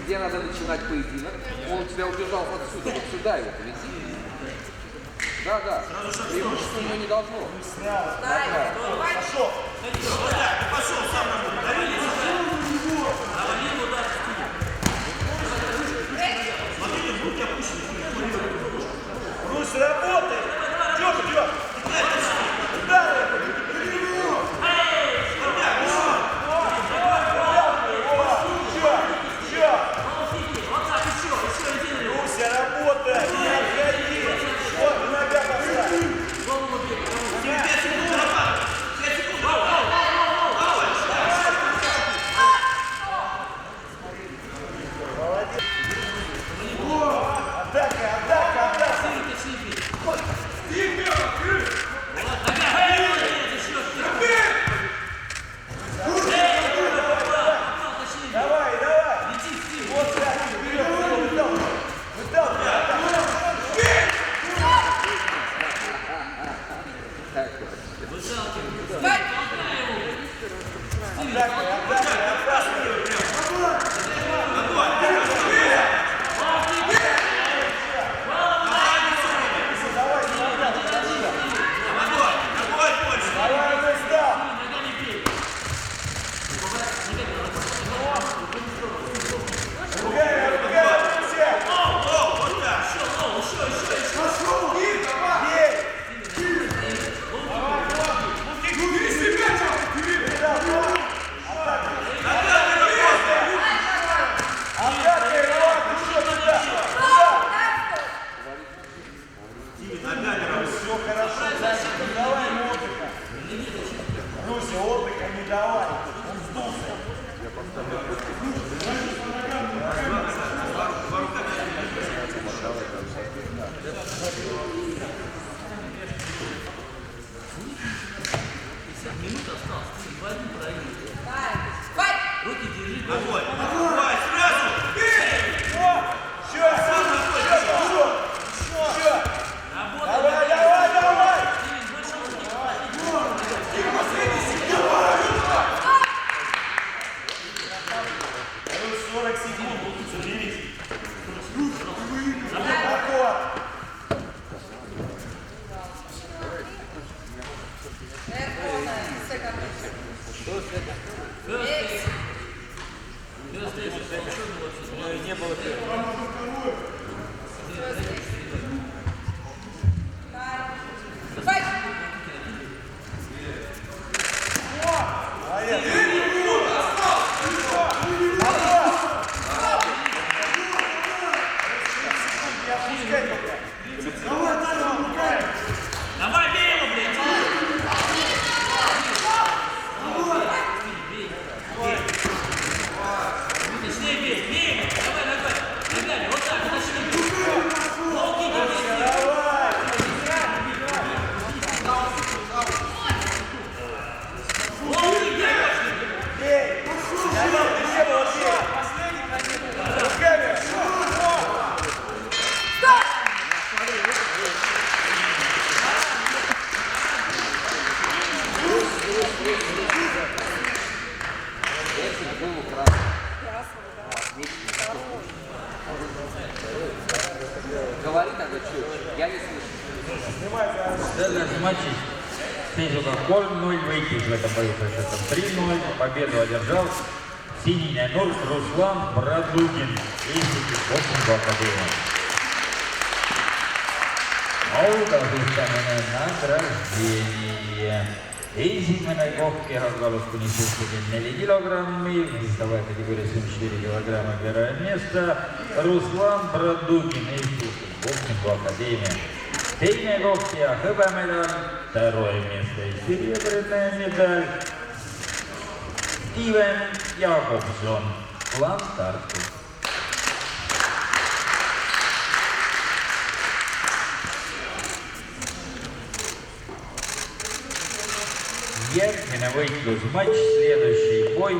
Где надо начинать поединок? Он тебя убежал отсюда, вот сюда его повези. Да, да. Преимущество у него не должно. Пошел. Пошел сам на мой. Дави его дальше. Смотри, руки опущены. Русь, работай. Идем. Удар. Если был красный. Говори тогда четче. Я не слышу. Следующий матч Снежука Корн 0 выйти в этом бою со счетом 3-0. Победу одержал синий Нур Руслан Брадугин из Боксинга Академии. Autastustamine nagradение. Esimene koht kehakaalus kuni 74 kilogrammi, весовая категория 74 килограмма, первое место. Руслан Брадугин, Eesti Боксинgu Академия. Teine koht ja hõbemedal, второе место и серебряная медаль. Steven Jakobson, Klan Tartu. Järgmine võitlusmatš, следующий бой.